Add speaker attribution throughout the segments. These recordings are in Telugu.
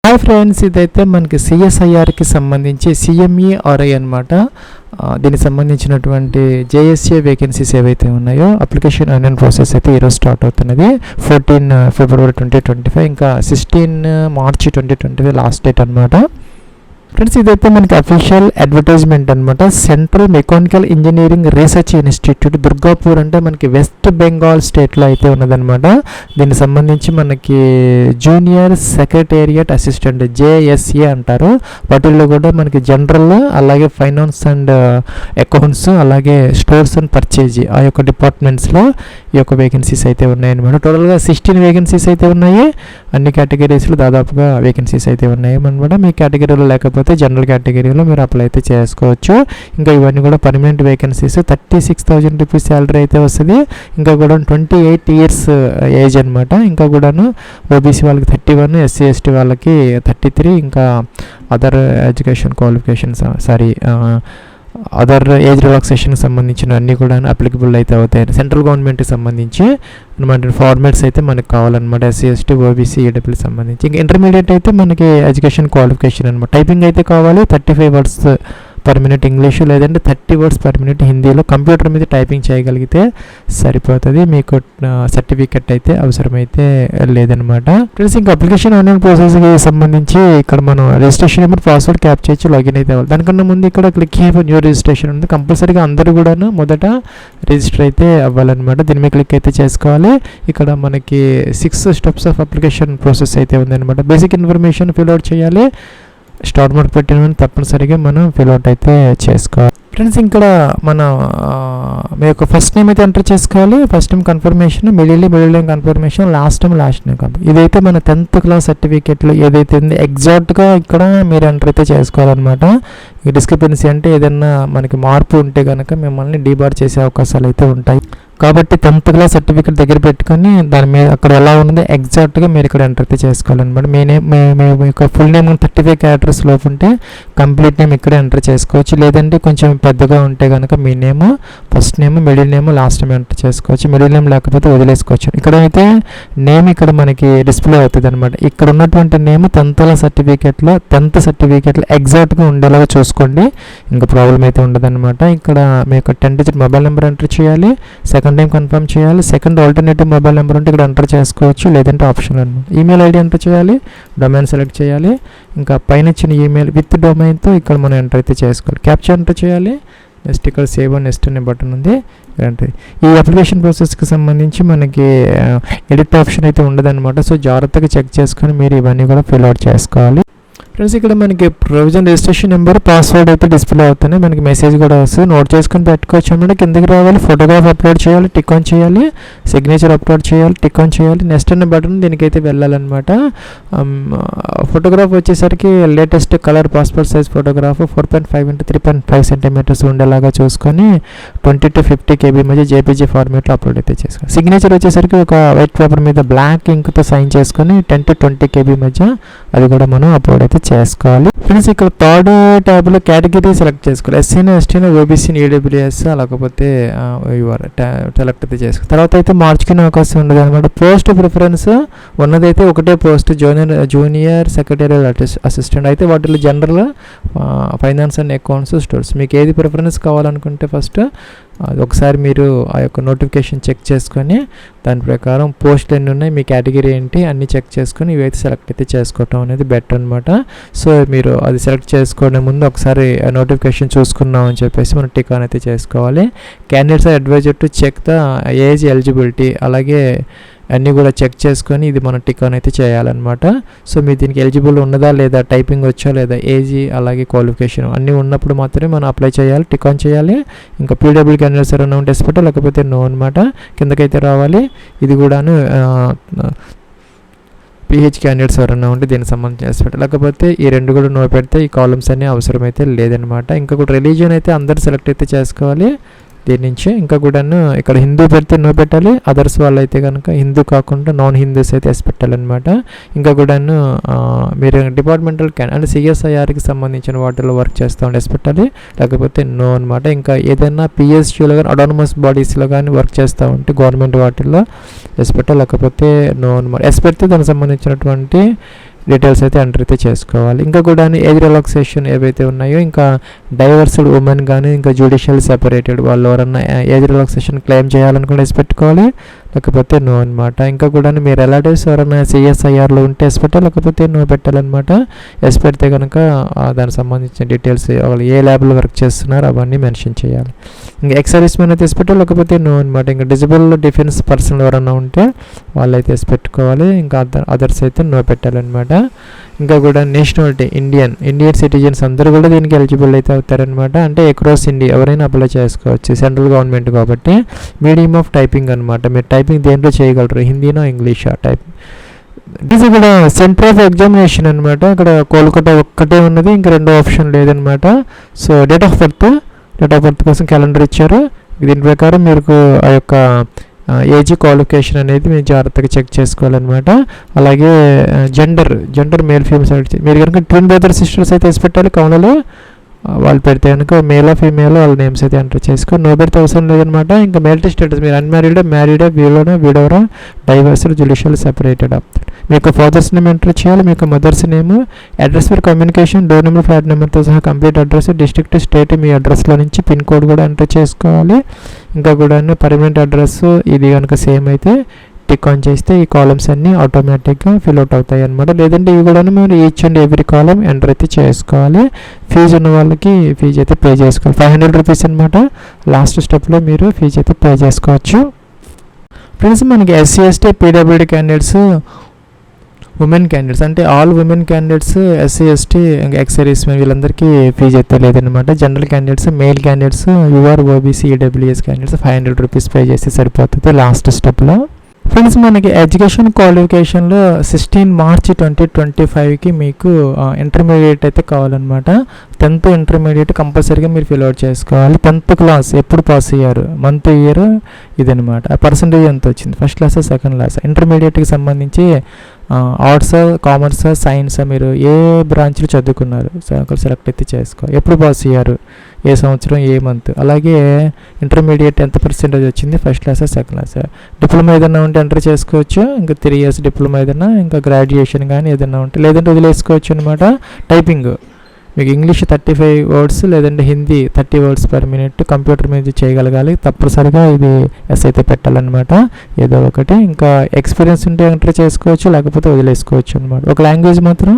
Speaker 1: హాయ్ ఫ్రెండ్స్, ఇదైతే మనకి సిఎస్ఐఆర్కి సంబంధించి సిఎంఈఆర్ఐ అనమాట. దీనికి సంబంధించినటువంటి జేఎస్ఏ వేకెన్సీస్ ఏవైతే ఉన్నాయో అప్లికేషన్ ఆన్లైన్ ప్రాసెస్ అయితే ఈరోజు స్టార్ట్ అవుతున్నది. 14 ఫిబ్రవరి 2025, ఇంకా 16 మార్చి 2025 లాస్ట్ డేట్ అనమాట. ఫ్రెండ్స్, ఇదైతే మనకి అఫీషియల్ అడ్వర్టైజ్మెంట్ అనమాట. Central mechanical engineering research institute Durgapur అంటే మనకి వెస్ట్ బెంగాల్ స్టేట్లో అయితే ఉన్నదనమాట. దీనికి సంబంధించి మనకి జూనియర్ సెక్రటేరియట్ అసిస్టెంట్ జేఎస్ఏ అంటారు. వాటిల్లో కూడా మనకి జనరల్, అలాగే ఫైనాన్స్ అండ్ అకౌంట్స్, అలాగే స్టోర్స్ అండ్ పర్చేజ్ ఆ యొక్క డిపార్ట్మెంట్స్లో ఈ యొక్క వేకెన్సీస్ అయితే ఉన్నాయన్నమాట. టోటల్గా 16 వేకెన్సీస్ అయితే ఉన్నాయి. అన్ని కేటగిరీస్లో దాదాపుగా వేకెన్సీస్ అయితే ఉన్నాయి అనమాట. మీ కేటగిరీలో లేకపోతే జనరల్ కేటగిరీలో మీరు అప్లై అయితే చేసుకోవచ్చు. ఇంకా ఇవన్నీ కూడా పర్మనెంట్ వేకెన్సీస్. 36,000 రూపీస్ శాలరీ అయితే వస్తుంది. ఇంకా కూడా 28 ఇయర్స్ ఏజ్ అనమాట. ఇంకా కూడాను ఓబీసీ వాళ్ళకి 31, ఎస్సీ ఎస్టీ వాళ్ళకి 33, ఇంకా other education qualifications other age రిలాక్సేషన్కి సంబంధించిన అన్నీ కూడా అప్లికబుల్ అయితే అవుతాయి. సెంట్రల్ గవర్నమెంట్కి సంబంధించి అనమాట ఫార్మాట్స్ అయితే మనకు కావాలన్నమాట. ఎస్సీ ఎస్టీ ఓబీసీ ఈడబ్ల్యూకి సంబంధించి. ఇంకా ఇంటర్మీడియట్ అయితే మనకి ఎడ్యుకేషన్ క్వాలిఫికేషన్ అనమాట. టైపింగ్ అయితే కావాలి. 35 వర్డ్స్ పర్ మినిట్ ఇంగ్లీషు, లేదంటే 30 వర్డ్స్ పర్ మినిట్ హిందీలో కంప్యూటర్ మీద టైపింగ్ చేయగలిగితే సరిపోతుంది. మీకు సర్టిఫికెట్ అయితే అవసరమైతే లేదనమాట. ఫ్రెండ్స్, ఇంకా అప్లికేషన్ ఆన్లైన్ ప్రాసెస్కి సంబంధించి ఇక్కడ మనం రిజిస్ట్రేషన్ నెంబర్, పాస్వర్డ్ క్యాప్ చేయొచ్చు, లాగిన్ అయితే అవ్వాలి. దానికన్నా ముందు ఇక్కడ click here for new registration ఉంది. కంపల్సరీగా అందరూ కూడాను మొదట రిజిస్టర్ అయితే అవ్వాలన్నమాట. దీని మీద క్లిక్ అయితే చేసుకోవాలి. ఇక్కడ మనకి 6 స్టెప్స్ ఆఫ్ అప్లికేషన్ ప్రాసెస్ అయితే ఉందన్నమాట. బేసిక్ ఇన్ఫర్మేషన్ ఫిల్ అవుట్ చేయాలి. స్టార్ మార్క్ పెట్టిన తప్పనిసరిగా మనం ఫిల్అవుట్ అయితే చేసుకోవాలి. ఫ్రెండ్స్, ఇక్కడ మన మీ యొక్క ఫస్ట్ నేమ్ అయితే ఎంటర్ చేసుకోవాలి. First name confirmation, middle name confirmation, last name confirmation. ఇదైతే మన 10th క్లాస్ సర్టిఫికేట్లో ఏదైతే ఉంది ఎగ్జాక్ట్గా ఇక్కడ మీరు ఎంటర్ అయితే చేసుకోవాలన్నమాట. ఈ డిస్క్రిపెన్సీ అంటే ఏదైనా మనకి మార్పు ఉంటే కనుక మిమ్మల్ని డీబార్ చేసే అవకాశాలు అయితే ఉంటాయి. కాబట్టి 10th క్లాస్ సర్టిఫికేట్ దగ్గర పెట్టుకొని దాని మీద అక్కడ ఎలా ఉన్నదో ఎగ్జాక్ట్గా మీరు ఇక్కడ ఎంటర్ అయితే చేసుకోవాలన్నమాట. మీ యొక్క ఫుల్ నేమ్ 35 క్యారెక్టర్స్ లోపు ఉంటే కంప్లీట్ నేమ్ ఇక్కడ ఎంటర్ చేసుకోవచ్చు. లేదంటే కొంచెం పెద్దగా ఉంటే కనుక మీ name, first name, middle name, last name enter చేసుకోవచ్చు. మిడిల్ నేమ్ లేకపోతే వదిలేసుకోవచ్చు. ఇక్కడ అయితే నేమ్ ఇక్కడ మనకి డిస్ప్లే అవుతుంది అనమాట. ఇక్కడ ఉన్నటువంటి నేమ్ 10th సర్టిఫికేట్లో ఎగ్జాక్ట్గా ఉండేలాగా చూసుకోండి. ఇంకా ప్రాబ్లం అయితే ఉండదన్నమాట. ఇక్కడ మీ యొక్క 10 డిజిట్ మొబైల్ నెంబర్ ఎంటర్ చేయాలి. సెకండ్ టైం కన్ఫర్మ్ చేయాలి. సెకండ్ ఆల్టర్నేటివ్ మొబైల్ నెంబర్ ఉంటే ఇక్కడ ఎంటర్ చేసుకోవచ్చు, లేదంటే ఆప్షన్ అనమాట. ఈమెయిల్ ఐడి ఎంటర్ చేయాలి. డొమైన్ సెలెక్ట్ చేయాలి. ఇంకా పైన ఇచ్చిన ఈమెయిల్ విత్ డొమైన్తో ఇక్కడ మనం ఎంటర్ అయితే చేసుకోవాలి. క్యాప్చర్ ఎంటర్ చేయాలి. నెక్స్ట్ ఇక్కడ సేవ్ అండ్ నెక్స్ట్ అనే బటన్ ఉంది. ఈ అప్లికేషన్ ప్రాసెస్కి సంబంధించి మనకి ఎడిట్ ఆప్షన్ అయితే ఉండదన్నమాట. సో జాగ్రత్తగా చెక్ చేసుకొని మీరు ఇవన్నీ కూడా ఫిల్అవుట్ చేసుకోవాలి. ఫ్రెండ్స్, ఇక్కడ మనకి ప్రొవిజన్ రిజిస్ట్రేషన్ నెంబర్, పాస్వర్డ్ అయితే డిస్ప్లే అవుతున్నాయి. మనకి మెసేజ్ కూడా వస్తుంది. నోట్ చేసుకొని పెట్టుకోవచ్చు అన్నమాట. కిందకి రావాలి. ఫోటోగ్రాఫ్ అప్లోడ్ చేయాలి, టిక్ ఆన్ చేయాలి. సిగ్నేచర్ అప్లోడ్ చేయాలి, టిక్ ఆన్ చేయాలి. నెక్స్ట్ అనే బటన్ దీనికైతే వెళ్ళాలన్నమాట. ఫోటోగ్రాఫ్ వచ్చేసరికి latest colour passport size photograph 4.5 x 3.5 centimetres ఉండేలాగా చూసుకొని 20 to 50 KB మధ్య జేపీజీ ఫార్మేట్లో అప్లోడ్ అయితే చేసుకోవాలి. సిగ్నేచర్ వచ్చేసరికి ఒక వైట్ పేపర్ మీద బ్లాక్ ఇంక్తో సైన్ చేసుకొని 10 to 20 KB మధ్య అది కూడా మనం అప్లోడ్ అయితే చేసుకోవాలి. ఫ్రెండ్స్, ఇక్కడ థర్డ్ ట్యాబ్లో కేటగిరీ సెలెక్ట్ చేసుకోవాలి. ఎస్సీని, ఎస్టీని, ఓబీసీని, ఈడబ్ల్యూఎస్ లేకపోతే సెలెక్ట్ అయితే చేసుకోవాలి. తర్వాత అయితే మార్చుకునే అవకాశం ఉండదు అనమాట. పోస్ట్ ప్రిఫరెన్స్ ఉన్నదైతే ఒకటే పోస్ట్, జూనియర్ సెక్రటేరియల్ అసిస్టెంట్. అయితే వాటిలో general, finance and accounts, stores మీకు ఏది ప్రిఫరెన్స్ కావాలనుకుంటే ఫస్ట్ అది ఒకసారి మీరు ఆ యొక్క నోటిఫికేషన్ చెక్ చేసుకొని దాని ప్రకారం పోస్టులు ఎన్ని ఉన్నాయి, మీ కేటగిరీ ఏంటి అన్నీ చెక్ చేసుకొని ఇవైతే సెలెక్ట్ అయితే చేసుకోవటం అనేది బెటర్ అనమాట. సో మీరు అది సెలెక్ట్ చేసుకోవడం ముందు ఒకసారి నోటిఫికేషన్ చూసుకున్నాం అని చెప్పేసి మనం టిక్ ఆన్ అయితే చేసుకోవాలి. Candidates are advised to check the age eligibility, అలాగే అన్నీ కూడా చెక్ చేసుకొని ఇది మనం టిక్ ఆన్ అయితే చేయాలన్నమాట. సో మీరు దీనికి ఎలిజిబుల్ ఉన్నదా లేదా, టైపింగ్ వచ్చా లేదా, ఏజ్ అలాగే క్వాలిఫికేషన్ అన్నీ ఉన్నప్పుడు మాత్రమే మనం అప్లై చేయాలి, టిక్ ఆన్ చేయాలి. ఇంకా పీడబ్ల్యూ క్యాండిడేట్స్ ఎవరైనా ఉంటే ఎస్పెక్ట్, లేకపోతే నో అనమాట. కిందకైతే రావాలి. ఇది కూడాను పిహెచ్ క్యాండిడేట్స్ ఎవరైనా ఉంటే దీనికి సంబంధించి ఎస్పెక్ట్, లేకపోతే ఈ రెండు కూడా నో పెడితే ఈ కాలమ్స్ అన్నీ అవసరమైతే లేదనమాట. ఇంకా కూడా రిలీజియన్ అయితే అందరు సెలెక్ట్ అయితే చేసుకోవాలి. దీని నుంచి ఇంకా కూడాను ఇక్కడ హిందూ పెడితే నో పెట్టాలి. అదర్స్ వాళ్ళు అయితే కనుక హిందూ కాకుండా నాన్ హిందూస్ అయితే ఎస్ పెట్టాలన్నమాట. ఇంకా కూడాను మీరు డిపార్ట్మెంటల్ అంటే సిఎస్ఐఆర్కి సంబంధించిన వాటిలో వర్క్ చేస్తూ ఉంటే ఎస్ పెట్టాలి, లేకపోతే నో అనమాట. ఇంకా ఏదైనా పిఎస్యూలో కానీ అటానమస్ బాడీస్లో కానీ వర్క్ చేస్తూ ఉంటే గవర్నమెంట్ వాటిల్లో ఎస్ పెట్టాలి, లేకపోతే నో అనమాట. ఎస్ పెడితే దానికి సంబంధించినటువంటి డీటెయిల్స్ అయితే ఎంటర్ అయితే చేసుకోవాలి. ఇంకా కూడా ఏజ్ రిలాక్సేషన్ ఏవైతే ఉన్నాయో, ఇంకా డైవర్స్డ్ ఉమెన్ కానీ ఇంకా జ్యుడిషియల్ సెపరేటెడ్ వాళ్ళు ఎవరన్నా ఏజ్ రిలాక్సేషన్ క్లెయిమ్ చేయాలనుకుంటే ఎస్ పెట్టుకోవాలి, లేకపోతే నో అనమాట. ఇంకా కూడా మీ రిలేటివ్స్ ఎవరైనా సిఎస్ఐఆర్లో ఉంటే ఎస్ పెట్టాలి, లేకపోతే నో పెట్టాలన్నమాట. ఎస్ పెడితే కనుక దానికి సంబంధించిన డీటెయిల్స్ వాళ్ళు ఏ ల్యాబ్లో వర్క్ చేస్తున్నారో అవన్నీ మెన్షన్ చేయాలి. ఇంకా ఎక్స్ సర్వీస్ మ్యాన్ అయితే ఎస్ పెట్టాలి, లేకపోతే నో అనమాట. ఇంకా డిజబుల్ డిఫెన్స్ పర్సన్ ఎవరైనా ఉంటే వాళ్ళైతే ఎస్ పెట్టుకోవాలి, ఇంకా అదర్స్ అయితే నో పెట్టాలన్నమాట. ఇంకా కూడా నేషనాలిటీ ఇండియన్ సిటిజన్స్ అందరూ కూడా దీనికి ఎలిజిబుల్ అయితే అవుతారనమాట. అంటే అక్రాస్ ఇండియా ఎవరైనా అప్లై చేసుకోవచ్చు, సెంట్రల్ గవర్నమెంట్ కాబట్టి. మీడియం ఆఫ్ టైపింగ్ అనమాట, మీరు టైపింగ్ దేంట్లో చేయగలరు, హిందీనో ఇంగ్లీషా టైపింగ్. ఇది కూడా సెంటర్ ఆఫ్ ఎగ్జామినేషన్ అనమాట. ఇక్కడ కోల్కతా ఒక్కటే ఉన్నది, ఇంకా రెండో ఆప్షన్ లేదనమాట. సో డేట్ ఆఫ్ బర్త్ కోసం క్యాలెండర్ ఇచ్చారు. దీని ప్రకారం మీకు ఆ యొక్క ఏజ్ క్వాలిఫికేషన్ అనేది మీరు జాగ్రత్తగా చెక్ చేసుకోవాలన్నమాట. అలాగే జెండర్ మేల్ ఫీమేల్ మీరు కనుక ట్విన్ బ్రదర్ సిస్టర్స్ అయితే వేసి పెట్టాలి. కౌనలో వాళ్ళు పెడితే కనుక మేల్ ఫీమేల్ వాళ్ళ నేమ్స్ అయితే ఎంటర్ చేసుకో. నో పెడితే అవసరం లేదనమాట. ఇంకా మ్యారిటల్ స్టేటస్ మీరు అన్మ్యారీడా, మ్యారీడా, విడోరా, డైవర్స్డ్, జ్యుడిషియల్ సెపరేటెడ్. మీకు ఫాదర్స్ నేమ్ ఎంటర్ చేయాలి, మీకు mother's name, address for communication, door number, flat నెంబర్తో సహా కంప్లీట్ అడ్రస్, డిస్ట్రిక్ట్, స్టేట్, మీ అడ్రస్లో నుంచి పిన్ కోడ్ కూడా ఎంటర్ చేసుకోవాలి. ఇంకా కూడా పర్మనెంట్ అడ్రస్ ఇది కనుక సేమ్ అయితే టిక్ ఆన్ చేస్తే ఈ కాలమ్స్ అన్నీ ఆటోమేటిక్గా ఫిల్ అవుట్ అవుతాయి అనమాట. లేదంటే ఇవి కూడా మీరు each and every column enter అయితే చేసుకోవాలి. ఫీజు ఉన్న వాళ్ళకి ఫీజు అయితే పే చేసుకోవాలి, 500 రూపీస్ అనమాట. లాస్ట్ స్టెప్లో మీరు ఫీజు అయితే పే చేసుకోవచ్చు. ఫ్రెండ్స్ మనకి SC ST PWD candidates, women candidates అంటే all women candidates, SC ST ఇంకా ఎక్స్ సర్వీస్ మెన్ వీళ్ళందరికీ ఫీజు అయితే లేదనమాట. General candidates, male candidates, UR, OBC, EWS candidates 500 rupees pay చేస్తే సరిపోతుంది లాస్ట్ స్టెప్లో. ఫ్రెండ్స్ మనకి ఎడ్యుకేషన్ క్వాలిఫికేషన్లో 16 మార్చి 2025కి మీకు ఇంటర్మీడియట్ అయితే కావాలన్నమాట. 10th ఇంటర్మీడియట్ కంపల్సరీగా మీరు ఫిల్ అవుట్ చేసుకోవాలి. 10th క్లాస్ ఎప్పుడు పాస్ అయ్యారు, మంత్, ఇయర్ ఇదనమాట. ఆ పర్సంటేజ్ ఎంత వచ్చింది, ఫస్ట్ క్లాసా సెకండ్ క్లాసా. ఇంటర్మీడియట్కి సంబంధించి ఆర్ట్సా, కామర్సా, సైన్సా, మీరు ఏ బ్రాంచ్లో చదువుకున్నారు సెలెక్ట్ అయితే చేసుకోవాలి. ఎప్పుడు పాస్ అయ్యారు, ఏ సంవత్సరం, ఏ మంత్. అలాగే ఇంటర్మీడియట్ ఎంత పర్సెంటేజ్ వచ్చింది, ఫస్ట్ క్లాసా సెకండ్ క్లాసా. డిప్లొమా ఏదైనా ఉంటే ఎంటర్ చేసుకోవచ్చు, ఇంకా 3 years డిప్లొమా ఏదైనా, ఇంకా గ్రాడ్యుయేషన్ కానీ ఏదైనా ఉంటే, లేదంటే వదిలేసుకోవచ్చు అనమాట. టైపింగ్ మీకు ఇంగ్లీష్ 35 words లేదంటే Hindi 30 words per minute computer మీద చేయగలగాలి. తప్పనిసరిగా ఇది ఎస్ అయితే పెట్టాలన్నమాట, ఏదో ఒకటి. ఇంకా ఎక్స్పీరియన్స్ ఉంటే ఎంటర్ చేసుకోవచ్చు, లేకపోతే వదిలేసుకోవచ్చు అనమాట. ఒక లాంగ్వేజ్ మాత్రం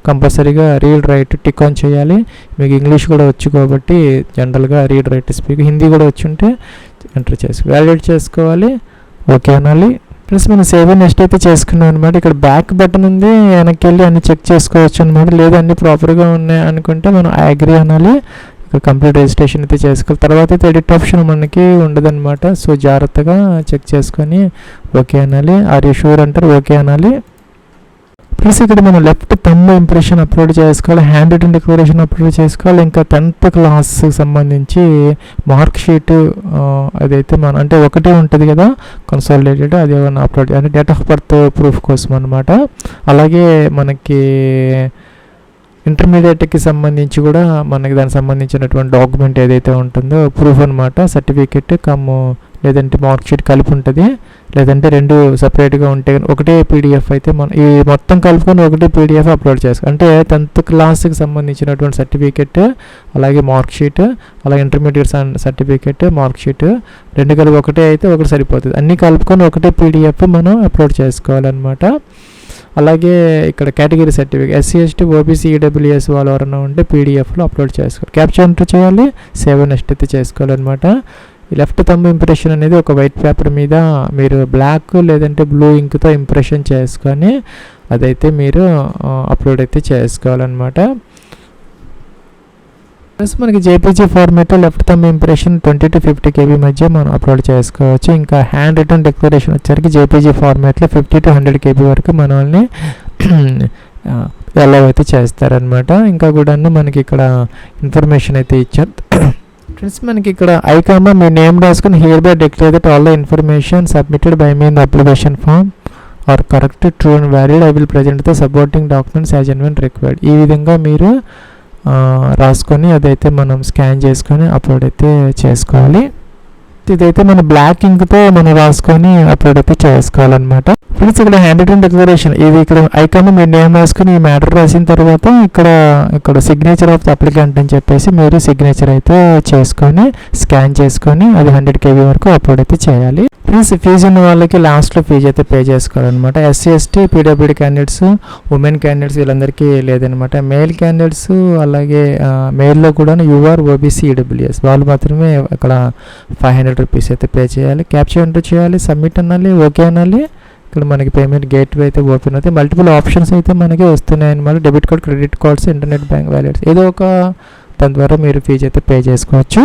Speaker 1: కంపల్సరీగా రీడ్ రైట్ టిక్ ఆన్ చేయాలి. మీకు ఇంగ్లీష్ కూడా వచ్చు కాబట్టి జనరల్గా రీడ్ రైట్ స్పీక్, హిందీ కూడా వచ్చి ఉంటే ఎంటర్ వ్యాలిడేట్ చేసుకోవాలి, ఓకే అనాలి. ప్లస్ మనం సేవ్ అండ్ నెక్స్ట్ అయితే చేసుకున్నాం అనమాట. ఇక్కడ బ్యాక్ బటన్ ఉంది, వెనక్కి వెళ్ళి అన్ని చెక్ చేసుకోవచ్చు అనమాట. లేదా అన్ని ప్రాపర్గా ఉన్నాయి అనుకుంటే మనం అగ్రీ అనాలి. ఇక్కడ కంప్లీట్ రిజిస్ట్రేషన్ అయితే చేసుకోవాలి. తర్వాత అయితే ఎడిట్ ఆప్షన్ మనకి ఉండదన్నమాట. సో జాగ్రత్తగా చెక్ చేసుకొని ఓకే అనాలి. ఆర్ యూ షూర్ అంటారు, ఓకే అనాలి. ప్లస్ ఇక్కడ మనం లెఫ్ట్ థంబ్ ఇంప్రెషన్ అప్లోడ్ చేసుకోవాలి, హ్యాండ్ రిటన్ డిక్లరేషన్ అప్లోడ్ చేసుకోవాలి. ఇంకా 10th క్లాస్కి సంబంధించి మార్క్ షీట్ అదైతే మనం అంటే ఒకటే ఉంటుంది కదా కన్సాలిడేటెడ్, అది ఏమైనా అప్లోడ్ అంటే డేట్ ఆఫ్ బర్త్ ప్రూఫ్ కోసం అనమాట. అలాగే మనకి ఇంటర్మీడియట్కి సంబంధించి కూడా మనకి దానికి సంబంధించినటువంటి డాక్యుమెంట్ ఏదైతే ఉంటుందో ప్రూఫ్ అనమాట. సర్టిఫికెట్ కమ్ లేదంటే మార్క్ షీట్ కలిపి ఉంటుంది, లేదంటే రెండు సపరేట్గా ఉంటే ఒకటే పీడిఎఫ్ అయితే మనం ఈ మొత్తం కలుపుకొని ఒకటే పీడిఎఫ్ అప్లోడ్ చేసుకోవాలి. అంటే 10th క్లాస్కి సంబంధించినటువంటి సర్టిఫికెట్, అలాగే మార్క్ షీట్, అలాగే ఇంటర్మీడియట్ సర్టిఫికెట్, మార్క్ షీట్ రెండు కలిపి ఒకటే అయితే ఒకటి సరిపోతుంది. అన్నీ కలుపుకొని ఒకటే పీడిఎఫ్ మనం అప్లోడ్ చేసుకోవాలన్నమాట. అలాగే ఇక్కడ category certificate SC ST OBC EWS వాళ్ళు ఎవరైనా ఉంటే పీడిఎఫ్లో అప్లోడ్ చేసుకోవాలి. క్యాప్చర్ ఎంటర్ చేయాలి, సేవ్ నెక్స్ట్ అయితే చేసుకోవాలన్నమాట. ఈ లెఫ్ట్ థంబ్ ఇంప్రెషన్ అనేది ఒక వైట్ పేపర్ మీద మీరు బ్లాక్ లేదంటే బ్లూ ఇంక్తో ఇంప్రెషన్ చేసుకొని అదైతే మీరు అప్లోడ్ అయితే చేసుకోవాలన్నమాట. ప్లస్ మనకి జేపీజీ ఫార్మేట్లో left thumb impression 20 to 50 KB మధ్య మనం అప్లోడ్ చేసుకోవచ్చు. ఇంకా హ్యాండ్ రిటన్ డిక్లరేషన్ వచ్చరికి జేపీజీ ఫార్మేట్లో 50 to 100 KB వరకు మనల్ని ఎలా అయితే చేస్తారనమాట. ఇంకా కూడా మనకి ఇక్కడ ఇన్ఫర్మేషన్ అయితే ఇచ్చారు. ఫ్రెండ్స్ మనకి ఇక్కడ ఐకామా మీ నేమ్ రాసుకుని hereby declare that all the information submitted by me in the application form are correct, true and valid. I will present the supporting documents as and when required. ఈ విధంగా మీరు రాసుకొని అదైతే మనం స్కాన్ చేసుకొని అప్లోడ్ అయితే చేసుకోవాలి. ఇదైతే మన బ్లాక్ ఇంక్తో మనం రాసుకొని అప్లోడ్ అయితే చేసుకోవాలన్నమాట. ఫ్రెండ్స్ ఇక్కడ హ్యాండ్ రిటన్ డిక్లరేషన్, ఇది ఇక్కడ ఐకాన్ మీ నేమ్ రాసుకుని ఈ మ్యాటర్ రాసిన తర్వాత ఇక్కడ సిగ్నేచర్ ఆఫ్ ద అప్లికెంట్ అని చెప్పేసి మీరు సిగ్నేచర్ అయితే చేసుకొని స్కాన్ చేసుకొని అది 100 KB వరకు అప్లోడ్ అయితే చేయాలి. ఫ్రెండ్స్ ఫీజు ఉన్న వాళ్ళకి లాస్ట్లో ఫీజు అయితే పే చేసుకోవాలన్నమాట. SC ST PWD candidates, women candidates వీళ్ళందరికీ లేదనమాట. మేల్ క్యాండిడేట్స్ అలాగే మేల్లో కూడా UR OBC EWS వాళ్ళు మాత్రమే అక్కడ 500 రూపీస్ అయితే పే చేయాలి. క్యాప్చర్ ఎంటర్ చేయాలి, సబ్మిట్ అనాలి, ఓకే అనాలి. ఇక్కడ మనకి పేమెంట్ గేట్వే అయితే ఓపెన్ అవుతాయి. మల్టిపుల్ ఆప్షన్స్ అయితే మనకి వస్తున్నాయి అన్నమాట. Debit card, credit cards, internet bank wallets ఏదో ఒక దాని ద్వారా మీరు ఫీజు అయితే పే చేసుకోవచ్చు.